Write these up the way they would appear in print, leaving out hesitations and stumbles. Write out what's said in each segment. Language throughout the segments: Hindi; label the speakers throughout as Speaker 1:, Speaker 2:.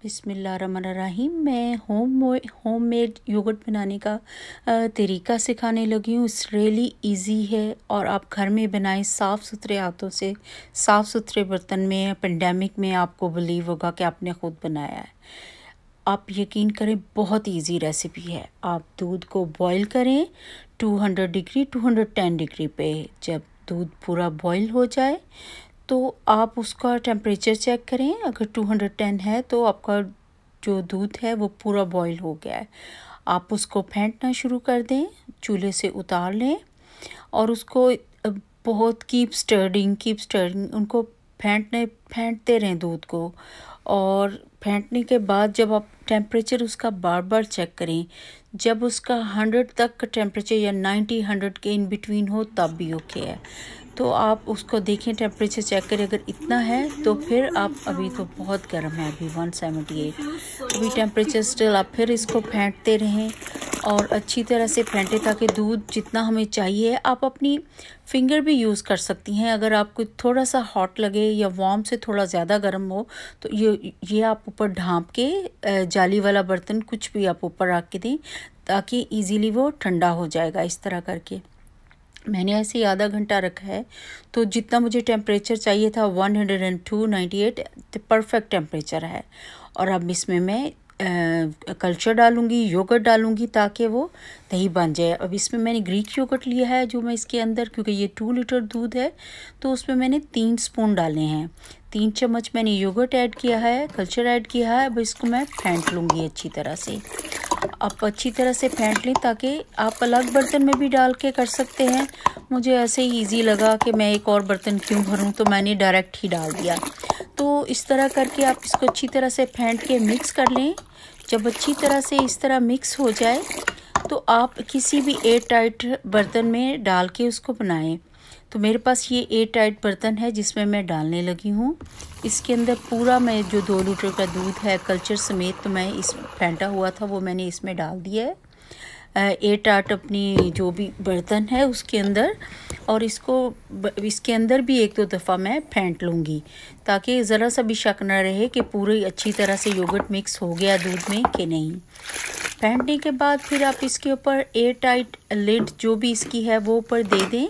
Speaker 1: बिस्मिल्लाहिर्रहमानिर्रहीम। मैं होममेड योगर्ट बनाने का तरीका सिखाने लगी हूँ। इट्स रियली इजी है और आप घर में बनाएं साफ़ सुथरे हाथों से, साफ़ सुथरे बर्तन में। पेंडेमिक में आपको बिलीव होगा कि आपने ख़ुद बनाया है। आप यकीन करें, बहुत इजी रेसिपी है। आप दूध को बॉईल करें 210 डिग्री पे। जब दूध पूरा बॉईल हो जाए तो आप उसका टेम्परेचर चेक करें। अगर 210 है तो आपका जो दूध है वो पूरा बॉईल हो गया है। आप उसको फेंटना शुरू कर दें, चूल्हे से उतार लें और उसको बहुत कीप स्टर्डिंग उनको फेंटते रहें दूध को। और फेंटने के बाद जब आप टेम्परेचर उसका बार बार चेक करें, जब उसका 100 तक का टेम्परेचर या 90-100 के इन बिटवीन हो तब भी ओके है। तो आप उसको देखें, टेम्परेचर चेक करें। अगर इतना है तो फिर आप, अभी तो बहुत गर्म है, अभी 178 अभी टेम्परेचर स्टिल। आप फिर इसको फेंटते रहें और अच्छी तरह से फेंटें ताकि दूध जितना हमें चाहिए। आप अपनी फिंगर भी यूज़ कर सकती हैं। अगर आपको थोड़ा सा हॉट लगे या वार्म से थोड़ा ज़्यादा गर्म हो तो ये आप ऊपर ढाँप के जाली वाला बर्तन कुछ भी आप ऊपर रख के दें ताकि इजीली वो ठंडा हो जाएगा। इस तरह करके मैंने ऐसे ही आधा घंटा रखा है। तो जितना मुझे टेम्परेचर चाहिए था 102-98 परफेक्ट टेम्परेचर है। और अब इसमें मैं कल्चर डालूंगी, योगर्ट डालूंगी ताकि वो दही बन जाए। अब इसमें मैंने ग्रीक योगर्ट लिया है जो मैं इसके अंदर, क्योंकि ये 2 लीटर दूध है तो उसमें मैंने 3 स्पून डाले हैं। 3 चम्मच मैंने योगर्ट ऐड किया है, कल्चर ऐड किया है। अब इसको मैं फेंट लूँगी अच्छी तरह से। आप अच्छी तरह से फेंट लें ताकि आप अलग बर्तन में भी डाल के कर सकते हैं। मुझे ऐसे ही ईजी लगा कि मैं एक और बर्तन क्यों भरूं, तो मैंने डायरेक्ट ही डाल दिया। तो इस तरह करके आप इसको अच्छी तरह से फेंट के मिक्स कर लें। जब अच्छी तरह से इस तरह मिक्स हो जाए तो आप किसी भी एयर टाइट बर्तन में डाल के उसको बनाएं। तो मेरे पास ये एयर टाइट बर्तन है जिसमें मैं डालने लगी हूँ। इसके अंदर पूरा मैं जो 2 लीटर का दूध है कल्चर समेत तो मैं इस फेंटा हुआ था वो मैंने इसमें डाल दिया है। एयर टाइट अपनी जो भी बर्तन है उसके अंदर, और इसके अंदर भी 1-2 दफ़ा मैं फेंट लूँगी ताकि ज़रा सा भी शक ना रहे कि पूरी अच्छी तरह से योगर्ट मिक्स हो गया दूध में कि नहीं। फेंटने के बाद फिर आप इसके ऊपर एयर टाइट लिड जो भी इसकी है वो ऊपर दे दें।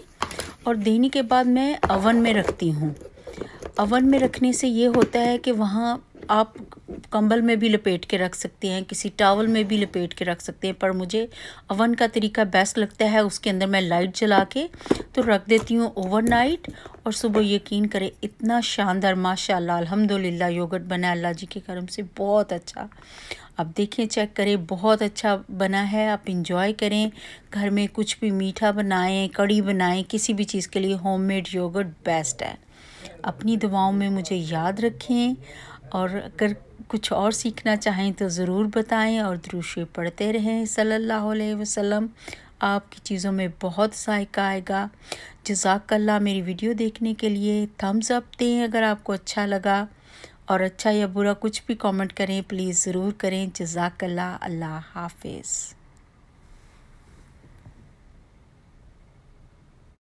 Speaker 1: और देने के बाद मैं ओवन में रखती हूँ। ओवन में रखने से ये होता है कि वहाँ आप कंबल में भी लपेट के रख सकते हैं, किसी टॉवल में भी लपेट के रख सकते हैं, पर मुझे ओवन का तरीका बेस्ट लगता है। उसके अंदर मैं लाइट जला के तो रख देती हूँ ओवरनाइट, और सुबह यकीन करें इतना शानदार माशाल्लाह अल्हम्दुलिल्लाह योगर्ट बना अल्लाह जी के करम से, बहुत अच्छा। अब देखें, चेक करें, बहुत अच्छा बना है। आप इंजॉय करें, घर में कुछ भी मीठा बनाएं, कड़ी बनाएं, किसी भी चीज़ के लिए होममेड योगर्ट बेस्ट है। अपनी दुआओं में मुझे याद रखें, और अगर कुछ और सीखना चाहें तो ज़रूर बताएं और दुरूद शरीफ पढ़ते रहें सल्लल्लाहु अलैहि वसल्लम। आपकी चीज़ों में बहुत ज़ायका आएगा। जज़ाकल्लाह। मेरी वीडियो देखने के लिए थम्स अप दें अगर आपको अच्छा लगा, और अच्छा या बुरा कुछ भी कमेंट करें प्लीज़ ज़रूर करें। जज़ाकल्लाह। अल्लाह हाफ़िज़।